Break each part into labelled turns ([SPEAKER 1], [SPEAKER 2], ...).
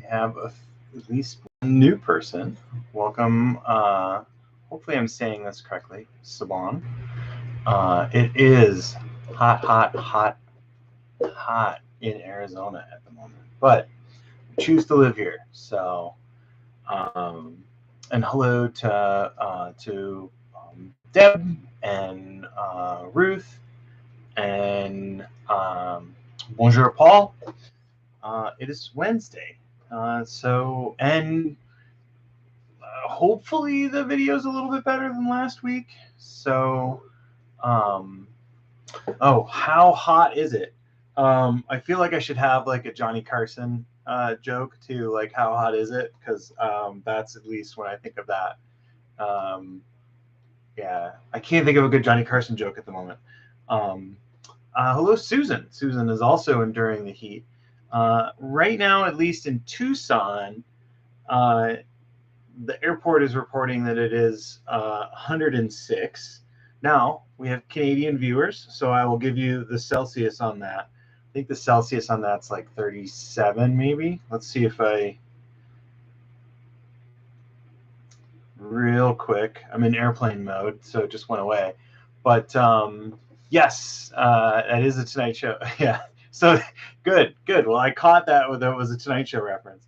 [SPEAKER 1] have at least one new person. Welcome. Hopefully I'm saying this correctly. Saban. It is hot in Arizona at the moment, but I choose to live here. So, and hello to Deb and Ruth and bonjour, Paul. It is Wednesday, and hopefully the video is a little bit better than last week. So, oh, how hot is it? I feel like I should have like a Johnny Carson joke too, like how hot is it? Because that's at least when I think of that. Yeah, I can't think of a good Johnny Carson joke at the moment. Hello, Susan. Susan is also enduring the heat. Right now, at least in Tucson, the airport is reporting that it is 106. Now, we have Canadian viewers, so I will give you the Celsius on that. I think the Celsius on that's like 37, maybe. Let's see if real quick. I'm in airplane mode, so it just went away. But yes, that is a Tonight Show. Yeah. So good. Well, I caught that. That was a Tonight Show reference.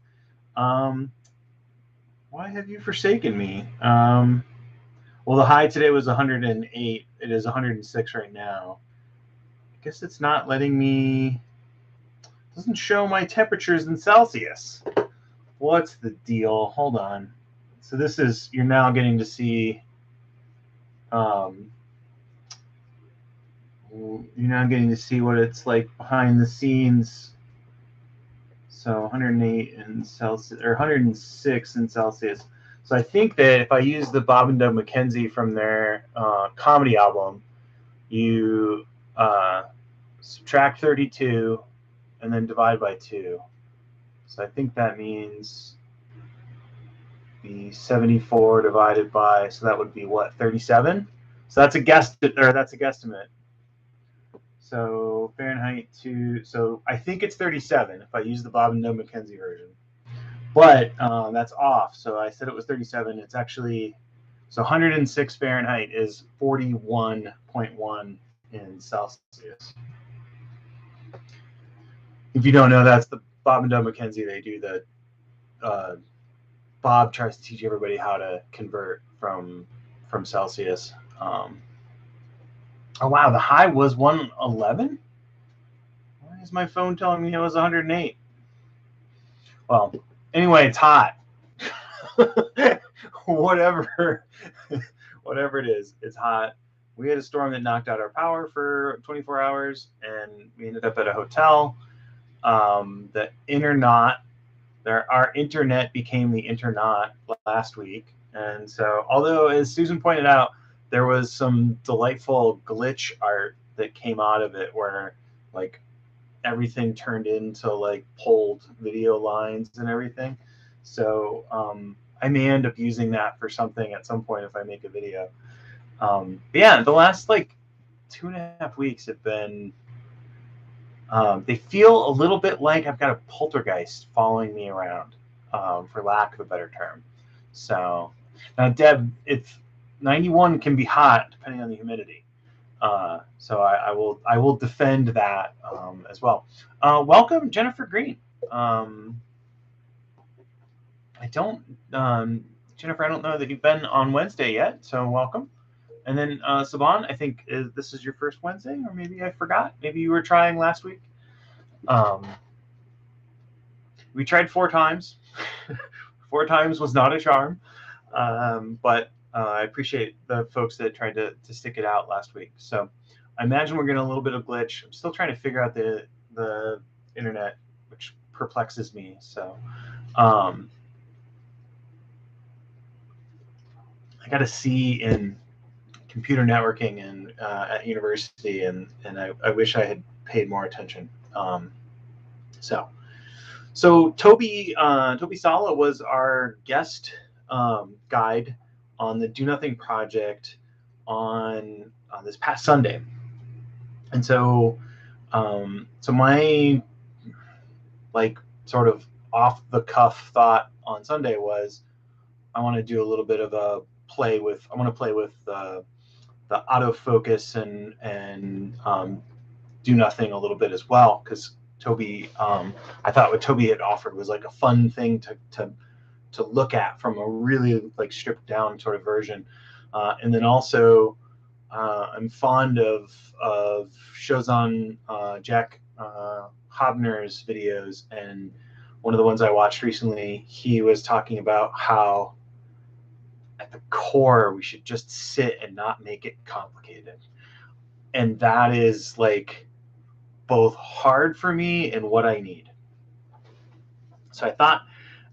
[SPEAKER 1] Why have you forsaken me? Well, the high today was 108. It is 106 right now. I guess it's not letting me. Doesn't show my temperatures in Celsius. What's the deal? Hold on. So this is, you're now getting to see, you're now getting to see what it's like behind the scenes. So 108 in Celsius, or 106 in Celsius. So I think that if I use the Bob and Doug McKenzie from their comedy album, you subtract 32 and then divide by 2. So I think that means the 74 divided by, so that would be what, 37? So that's a guesstimate. So Fahrenheit to, so I think it's 37 if I use the Bob and Doug McKenzie version. But that's off. So I said it was 37. It's actually, so 106 Fahrenheit is 41.1 in Celsius. If you don't know, that's the Bob and Doug McKenzie. They do the, Bob tries to teach everybody how to convert from Celsius. Oh, wow, the high was 111? Why is my phone telling me it was 108? Well, anyway, it's hot. whatever it is, it's hot. We had a storm that knocked out our power for 24 hours, and we ended up at a hotel. The our internet became the internet last week, and so although, as Susan pointed out, there was some delightful glitch art that came out of it, where like everything turned into like pulled video lines and everything. So I may end up using that for something at some point if I make a video. But yeah, the last like 2.5 weeks have been, they feel a little bit like I've got a poltergeist following me around, for lack of a better term. So now, Deb, if 91 can be hot depending on the humidity. So I will defend that as well. Welcome, Jennifer Green. Jennifer, I don't know that you've been on Wednesday yet, so welcome. And then Saban, I think this is your first Wednesday, or maybe I forgot. Maybe you were trying last week. We tried 4 times. 4 times was not a charm, but I appreciate the folks that tried to stick it out last week. So I imagine we're getting a little bit of glitch. I'm still trying to figure out the internet, which perplexes me. So I got a C in computer networking and at university, and I wish I had paid more attention. So Toby Sala was our guest guide on the Do Nothing project on this past Sunday, and so my like sort of off the cuff thought on Sunday was I want to do a little bit of a play with. I want to play with the autofocus and do nothing a little bit as well, because Toby, I thought what Toby had offered was like a fun thing to look at from a really like stripped down sort of version, and then also I'm fond of shows on Jack Hobner's videos, and one of the ones I watched recently, he was talking about how at the core we should just sit and not make it complicated, and that is like both hard for me and what I need. So I thought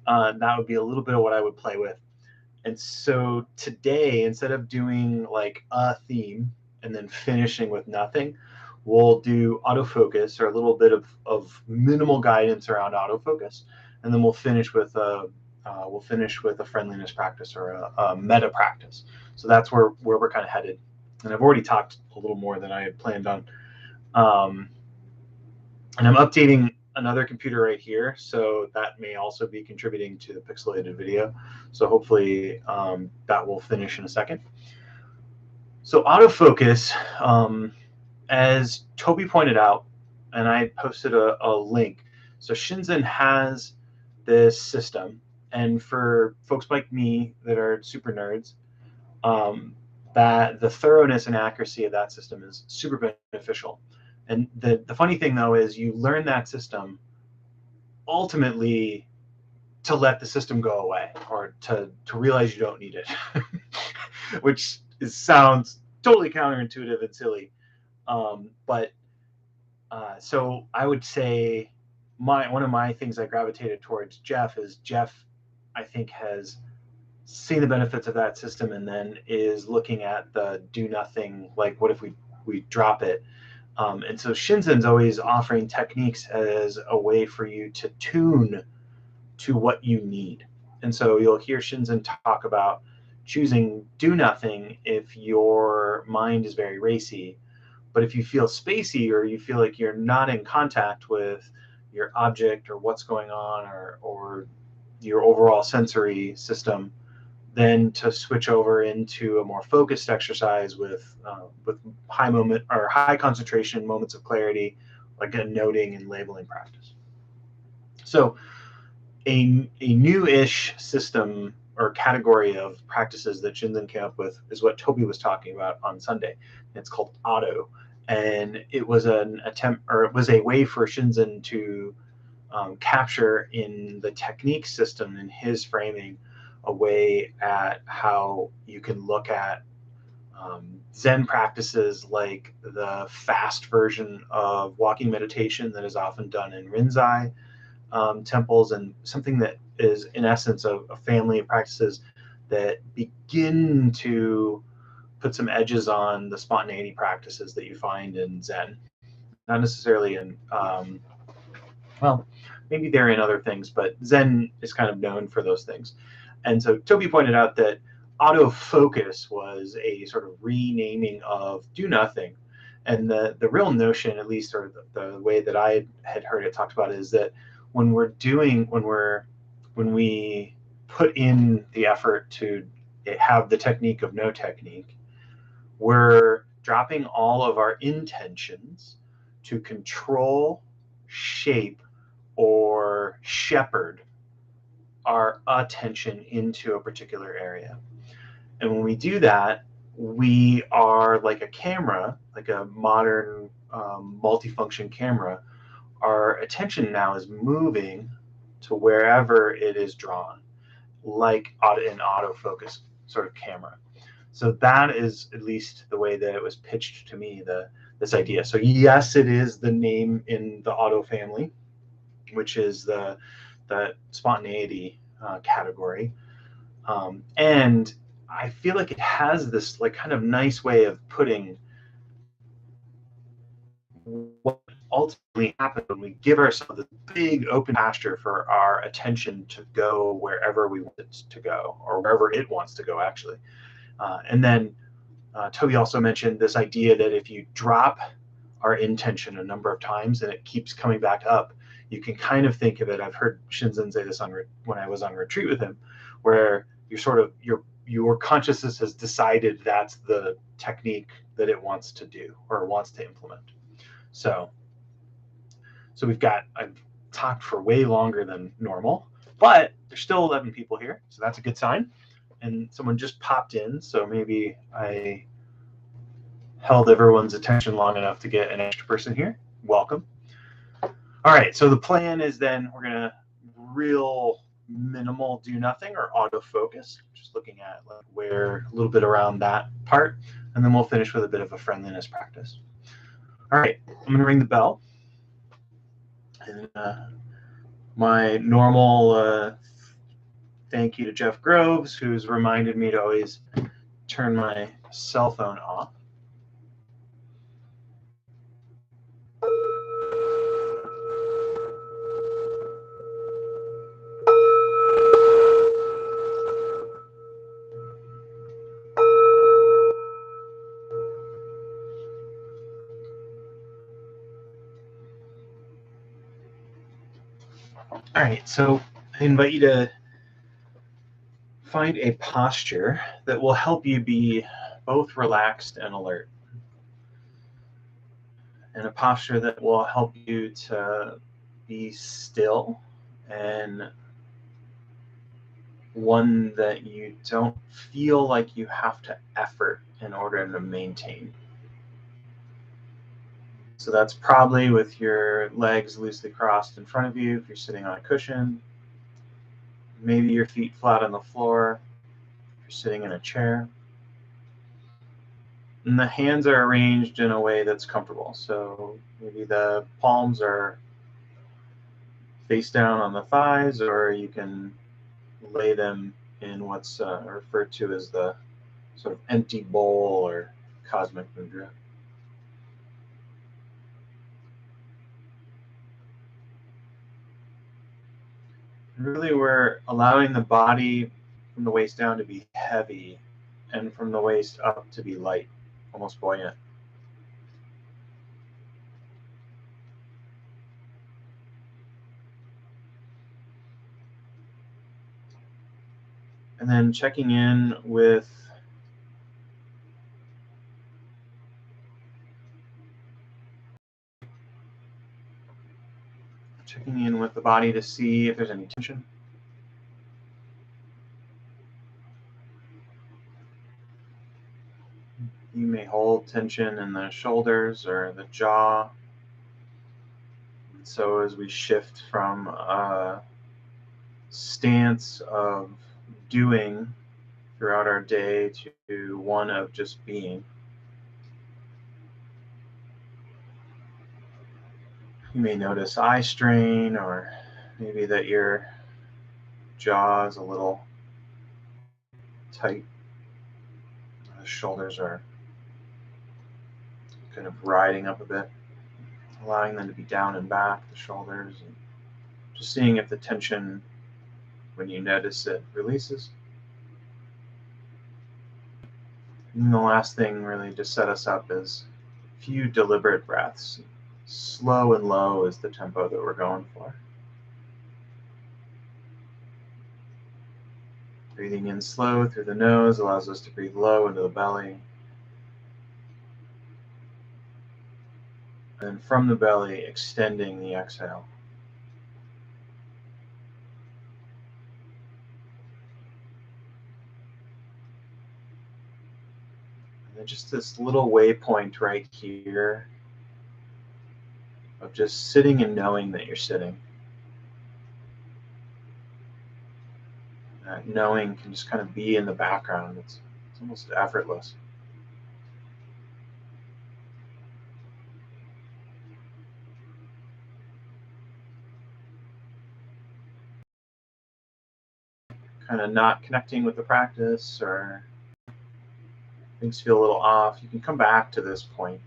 [SPEAKER 1] that would be a little bit of what I would play with. And so today, instead of doing like a theme and then finishing with nothing, we'll do autofocus, or a little bit of minimal guidance around autofocus, and then we'll finish with a friendliness practice, or a meta practice. So that's where we're kind of headed. And I've already talked a little more than I had planned on. And I'm updating another computer right here, so that may also be contributing to the pixelated video. So hopefully that will finish in a second. So autofocus, as Toby pointed out, and I posted a link. So Shinzen has this system, and for folks like me that are super nerds, that the thoroughness and accuracy of that system is super beneficial. And the funny thing, though, is you learn that system ultimately to let the system go away, or to realize you don't need it, which sounds totally counterintuitive and silly. So I would say one of my things I gravitated towards Jeff is Jeff, I think, has seen the benefits of that system and then is looking at the do nothing, like what if we drop it. And so Shinzen's always offering techniques as a way for you to tune to what you need. And so you'll hear Shinzen talk about choosing do nothing if your mind is very racy. But if you feel spacey, or you feel like you're not in contact with your object or what's going on, or your overall sensory system, then to switch over into a more focused exercise with high concentration moments of clarity, like a noting and labeling practice. So a new-ish system or category of practices that Shinzen came up with is what Toby was talking about on Sunday. It's called Auto, and it was an attempt, or it was a way for Shinzen to capture in the technique system, in his framing, a way at how you can look at Zen practices, like the fast version of walking meditation that is often done in Rinzai temples, and something that is in essence a family of practices that begin to put some edges on the spontaneity practices that you find in Zen. Not necessarily in, well, maybe they're in other things, but Zen is kind of known for those things. And so Toby pointed out that autofocus was a sort of renaming of do nothing. And the real notion, at least, or the way that I had heard it talked about, is that when we put in the effort to have the technique of no technique, we're dropping all of our intentions to control, shape, or shepherd our attention into a particular area. And when we do that, we are like a camera, like a modern multifunction camera. Our attention now is moving to wherever it is drawn, like an autofocus sort of camera. So that is at least the way that it was pitched to me, this idea. So yes, it is the name in the auto family, which is the spontaneity category. And I feel like it has this like kind of nice way of putting what ultimately happens when we give ourselves this big open pasture for our attention to go wherever we want it to go, or wherever it wants to go, actually. And then Toby also mentioned this idea that if you drop our intention a number of times and it keeps coming back up, you can kind of think of it. I've heard Shinzen say this when I was on retreat with him, where you're sort of your consciousness has decided that's the technique that it wants to do or wants to implement. So I've talked for way longer than normal, but there's still 11 people here, so that's a good sign. And someone just popped in, so maybe I held everyone's attention long enough to get an extra person here. Welcome. All right, so the plan is then we're gonna real minimal do nothing or autofocus, just looking at like where a little bit around that part, and then we'll finish with a bit of a friendliness practice. All right, I'm gonna ring the bell. And my normal thank you to Jeff Groves, who's reminded me to always turn my cell phone off. All right, so I invite you to find a posture that will help you be both relaxed and alert, and a posture that will help you to be still, and one that you don't feel like you have to effort in order to maintain. So that's probably with your legs loosely crossed in front of you if you're sitting on a cushion. Maybe your feet flat on the floor if you're sitting in a chair. And the hands are arranged in a way that's comfortable. So maybe the palms are face down on the thighs, or you can lay them in what's referred to as the sort of empty bowl or cosmic mudra. Really, we're allowing the body from the waist down to be heavy and from the waist up to be light, almost buoyant. And then checking in with the body to see if there's any tension. You may hold tension in the shoulders or the jaw. And so as we shift from a stance of doing throughout our day to one of just being, you may notice eye strain, or maybe that your jaw is a little tight. The shoulders are kind of riding up a bit, allowing them to be down and back, the shoulders, and just seeing if the tension, when you notice it, releases. And the last thing really to set us up is a few deliberate breaths. Slow and low is the tempo that we're going for. Breathing in slow through the nose allows us to breathe low into the belly. And from the belly, extending the exhale. And then just this little waypoint right here of just sitting and knowing that you're sitting. That knowing can just kind of be in the background. It's almost effortless. Kind of not connecting with the practice, or things feel a little off, you can come back to this point.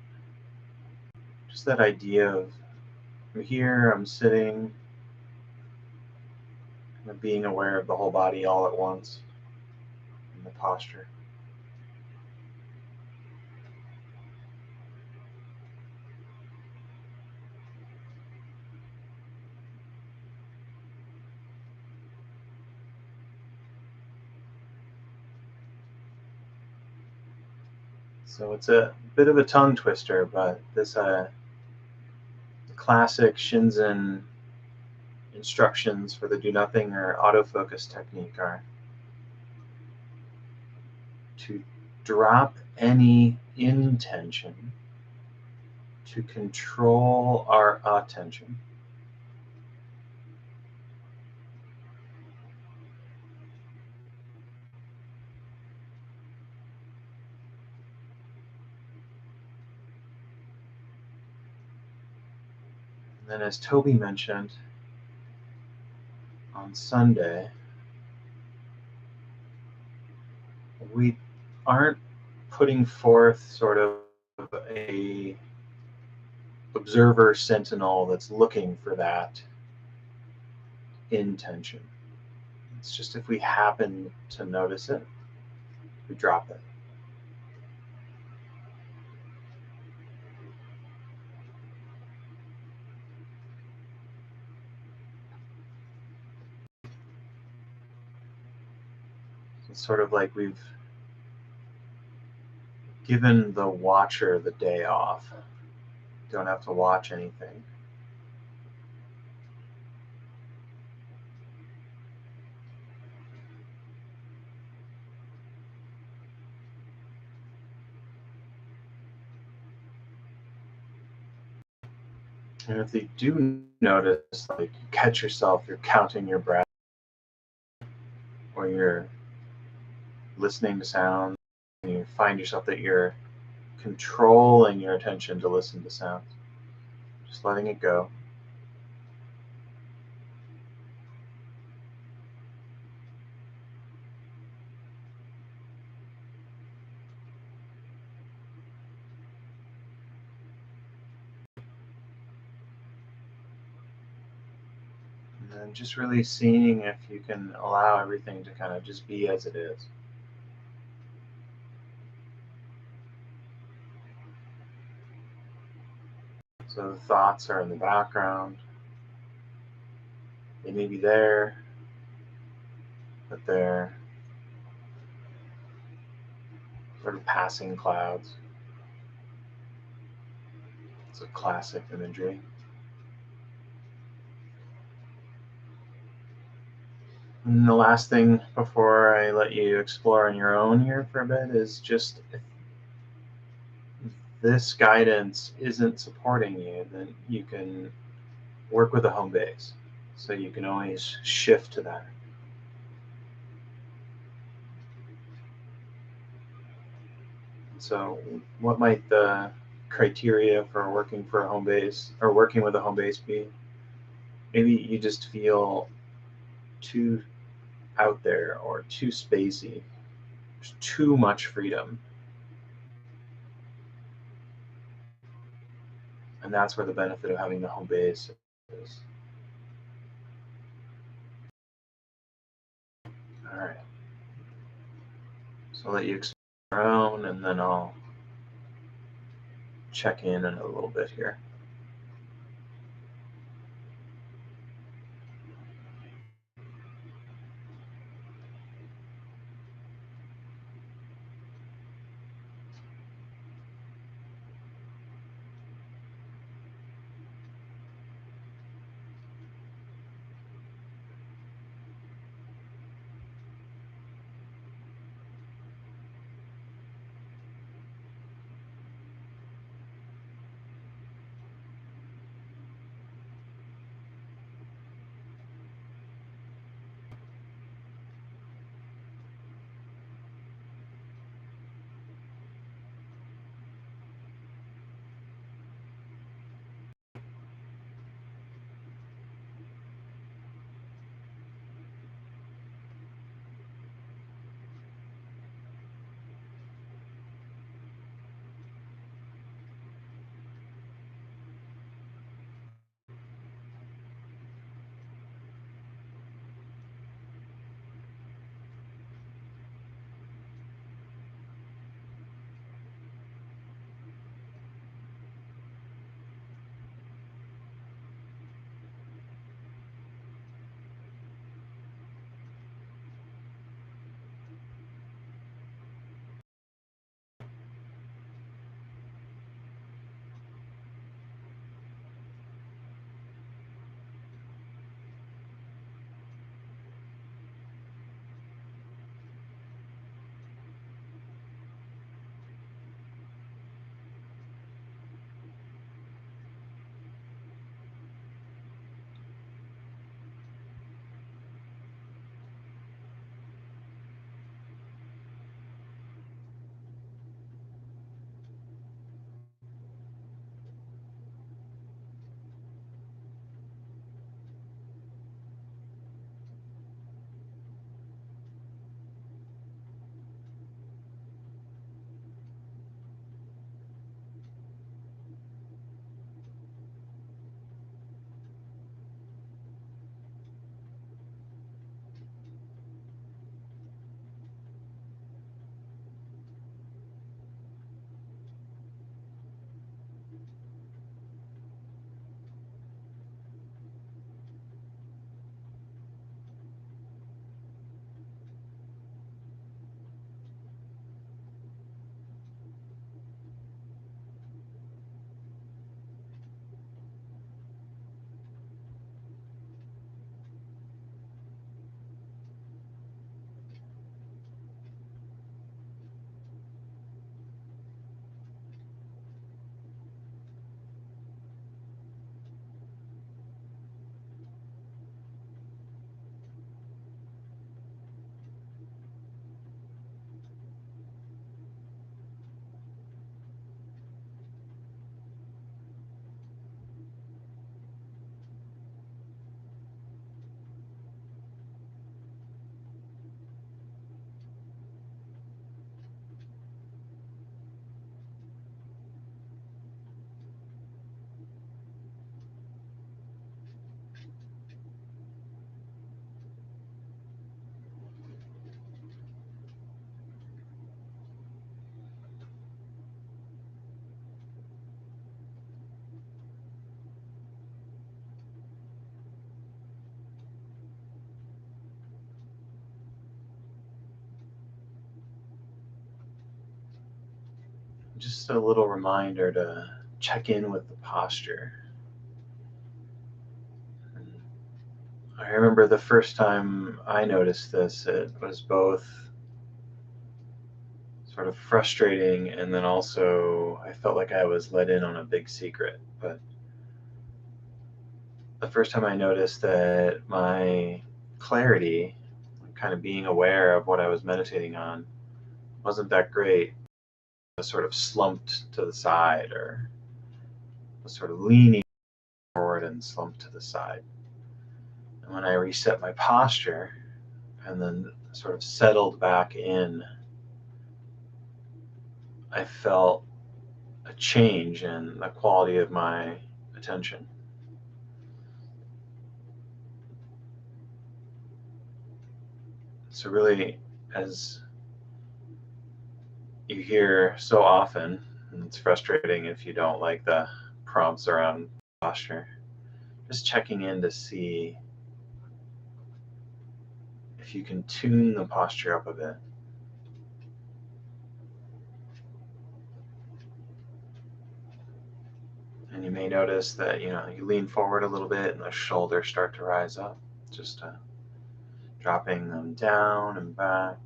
[SPEAKER 1] Just that idea of I'm here, I'm sitting, kind of being aware of the whole body all at once in the posture. So it's a bit of a tongue twister, but this classic Shinzen instructions for the do nothing or autofocus technique are to drop any intention, to control our attention, and then as Toby mentioned on Sunday, we aren't putting forth sort of a observer sentinel that's looking for that intention. It's just if we happen to notice it, we drop it. It's sort of like we've given the watcher the day off. Don't have to watch anything. And if they do notice, like you catch yourself, you're counting your breath, or you're listening to sounds, and you find yourself that you're controlling your attention to listen to sounds, just letting it go. And then just really seeing if you can allow everything to kind of just be as it is. So the thoughts are in the background. They may be there, but they're sort of passing clouds. It's a classic imagery. And the last thing before I let you explore on your own here for a bit is just if this guidance isn't supporting you, then you can work with a home base. So you can always shift to that. So, what might the criteria for working for a home base or working with a home base be? Maybe you just feel too out there or too spacey, there's too much freedom. And that's where the benefit of having the home base is. All right. So I'll let you explore your own, and then I'll check in a little bit here. Just a little reminder to check in with the posture. I remember the first time I noticed this, it was both sort of frustrating and then also I felt like I was let in on a big secret. But the first time I noticed that my clarity, kind of being aware of what I was meditating on, wasn't that great. I was sort of slumped to the side or was sort of leaning forward and slumped to the side. And when I reset my posture and then sort of settled back in, I felt a change in the quality of my attention. So, really, as you hear so often, and it's frustrating if you don't like the prompts around posture, just checking in to see if you can tune the posture up a bit. And you may notice that you lean forward a little bit and the shoulders start to rise up, just dropping them down and back.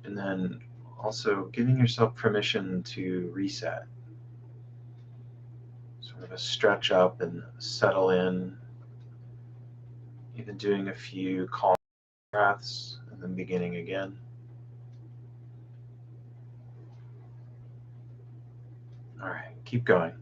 [SPEAKER 1] And then also giving yourself permission to reset, sort of a stretch up and settle in, even doing a few calm breaths and then beginning again. All right, keep going.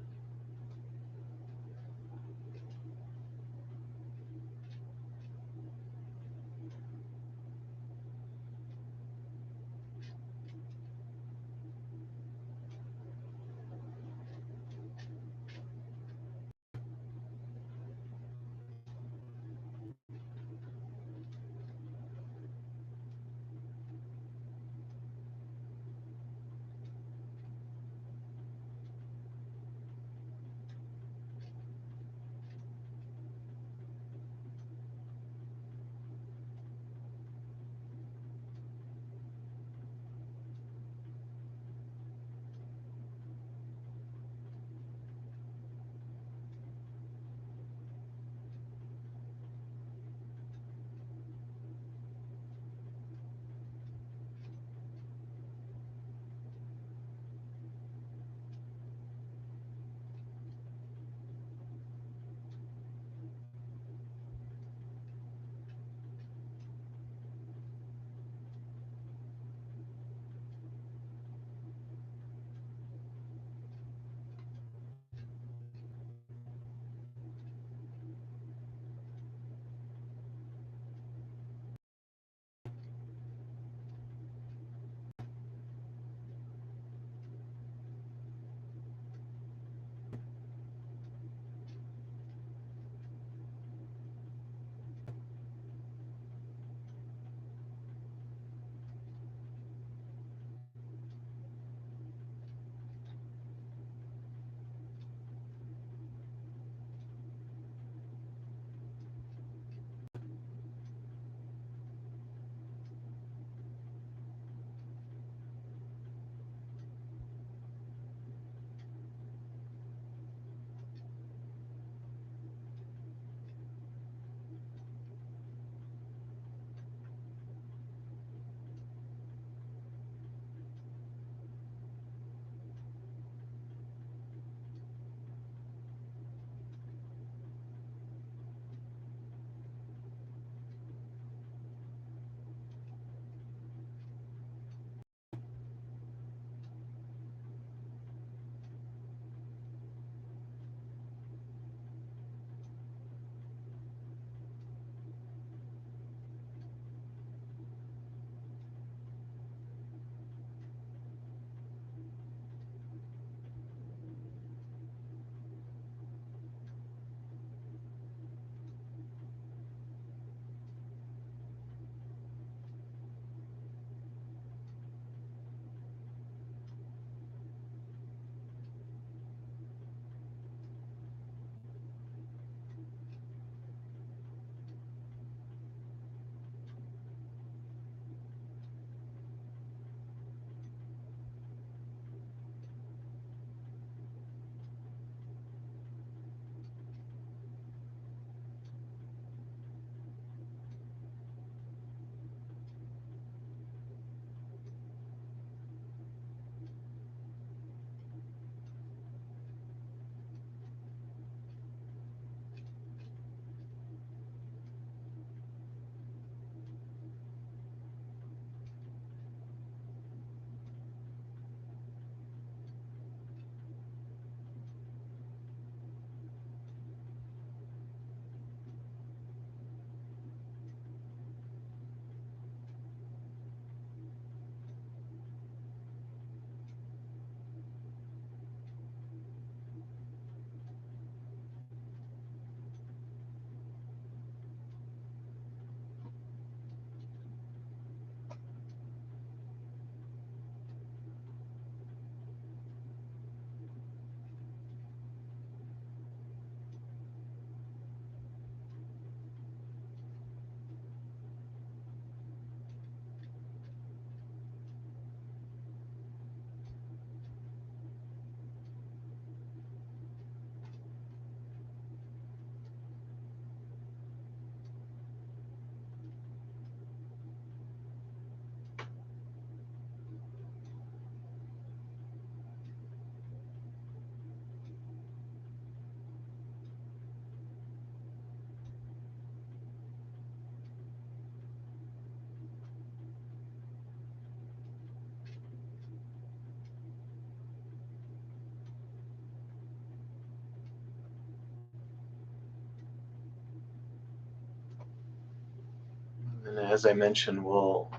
[SPEAKER 1] as I mentioned, we'll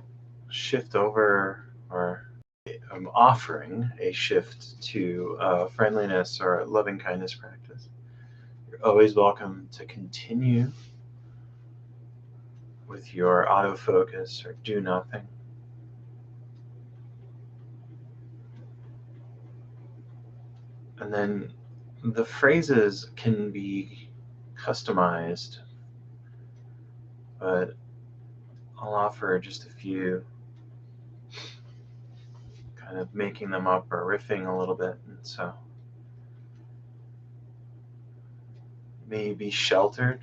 [SPEAKER 1] shift over, or I'm offering a shift to friendliness or loving kindness practice. You're always welcome to continue with your autofocus or do nothing. And then the phrases can be customized, but I'll offer just a few, kind of making them up or riffing a little bit. And so, may you be sheltered.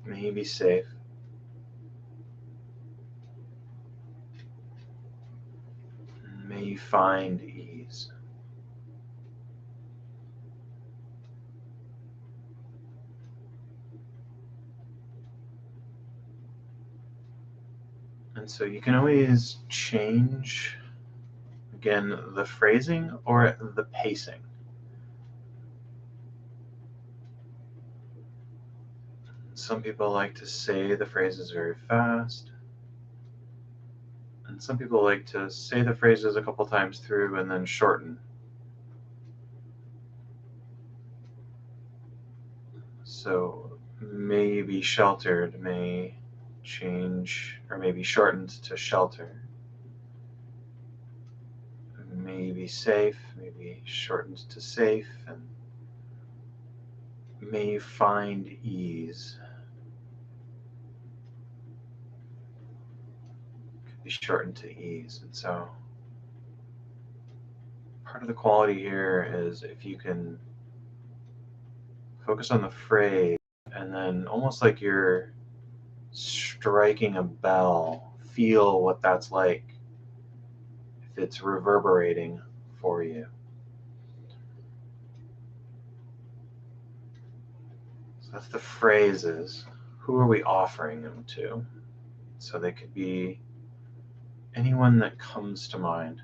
[SPEAKER 1] May you be safe. And may you find ease. And so you can always change, again, the phrasing or the pacing. Some people like to say the phrases very fast, and some people like to say the phrases a couple times through and then shorten. So may you be sheltered may change or may be shortened to shelter. May you be safe may be shortened to safe, and may you find ease could be shortened to ease. And so part of the quality here is if you can focus on the phrase and then almost like you're striking a bell, feel what that's like if it's reverberating for you. So that's the phrases. Who are we offering them to? So they could be anyone that comes to mind.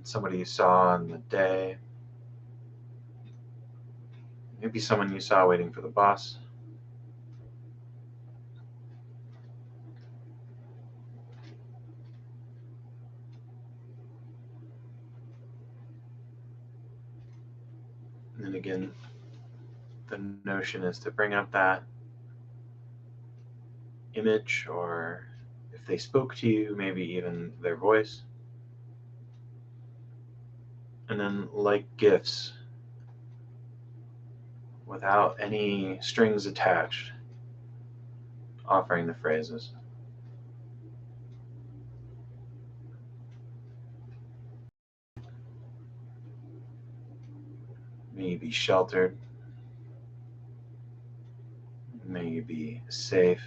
[SPEAKER 1] Somebody you saw in the day, maybe someone you saw waiting for the bus. And then again, the notion is to bring up that image, or if they spoke to you, maybe even their voice. And then, like gifts, without any strings attached, offering the phrases. May you be sheltered. May you be safe.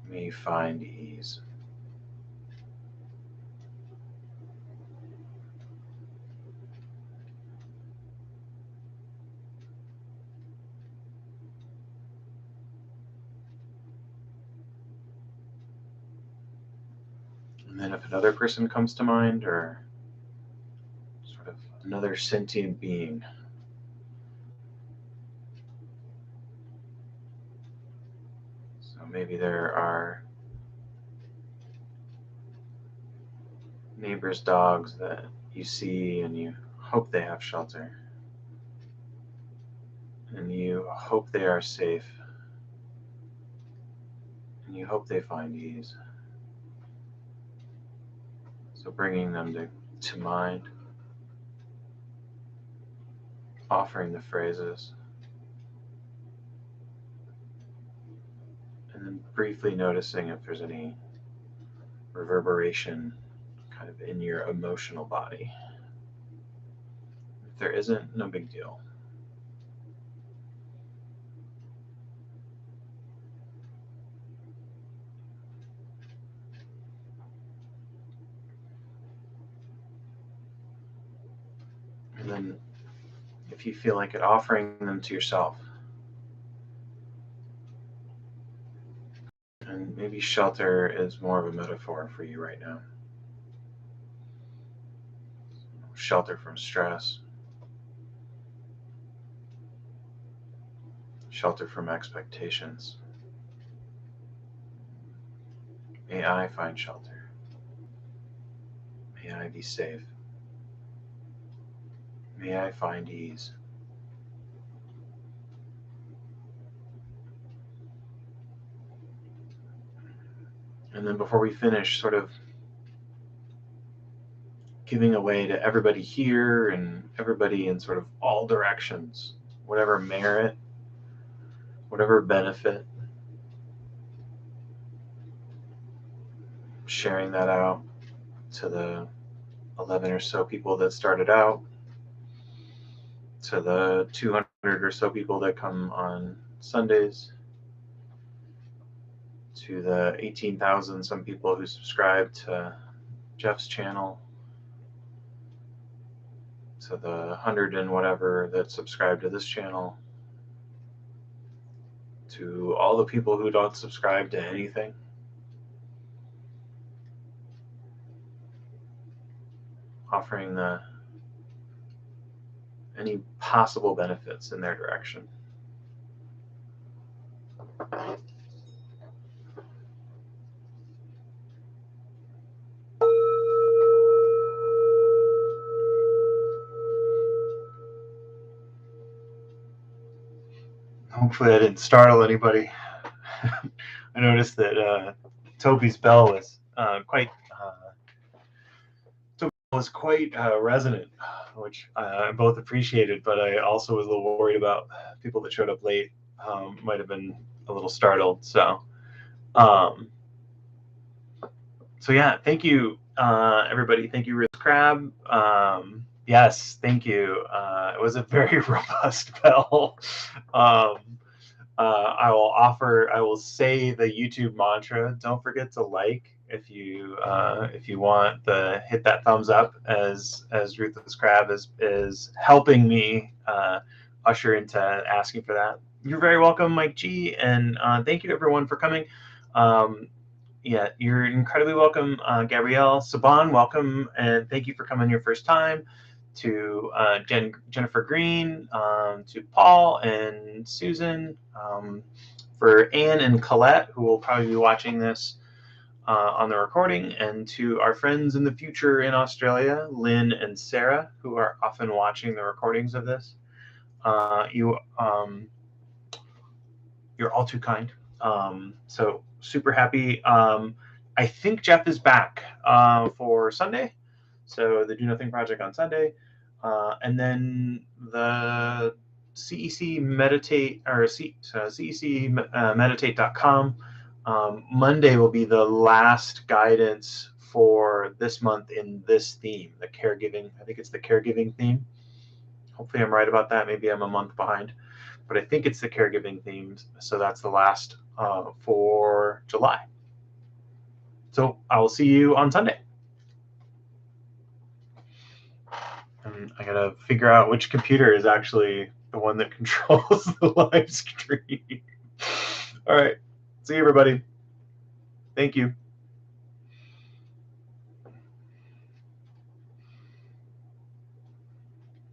[SPEAKER 1] May you find ease. And then if another person comes to mind, or sort of another sentient being, so maybe there are neighbors' dogs that you see and you hope they have shelter, and you hope they are safe, and you hope they find ease. So bringing them to mind, offering the phrases, and then briefly noticing if there's any reverberation kind of in your emotional body. If there isn't, no big deal. And then if you feel like it, offering them to yourself. And maybe maybe shelter is more of a metaphor for you right now. Shelter from stress. Shelter from expectations. May I find shelter. May I be safe. May I find ease. And then before we finish, sort of giving away to everybody here and everybody in sort of all directions, whatever merit, whatever benefit, sharing that out to the 11 or so people that started out, to the 200 or so people that come on Sundays, to the 18,000 some people who subscribe to Jeff's channel, to the 100 and whatever that subscribe to this channel, to all the people who don't subscribe to anything. Offering any possible benefits in their direction. Hopefully I didn't startle anybody. I noticed that Toby's bell was quite resonant, which I both appreciated, but I also was a little worried about people that showed up late. Might have been a little startled. So yeah, thank you, everybody. Thank you, Riz Crab. Yes, thank you. It was a very robust bell. I will say the YouTube mantra. Don't forget to like if you want hit that thumbs up as Ruthless Crab is helping me usher into asking for that. You're very welcome, Mike G, and thank you everyone for coming. Yeah, you're incredibly welcome, Gabrielle. Saban, welcome, and thank you for coming your first time. To Jennifer Green, to Paul and Susan, for Anne and Colette, who will probably be watching this on the recording, and to our friends in the future in Australia, Lynn and Sarah, who are often watching the recordings of this. You're all too kind. So super happy. I think Jeff is back for Sunday. So the Do Nothing Project on Sunday. And then the CEC Meditate, or CECmeditate.com. Monday will be the last guidance for this month in this theme, the caregiving. I think it's the caregiving theme. Hopefully I'm right about that. Maybe I'm a month behind, but I think it's the caregiving theme. So that's the last for July. So I will see you on Sunday. And I gotta figure out which computer is actually the one that controls the live stream. All right. See you, everybody. Thank you.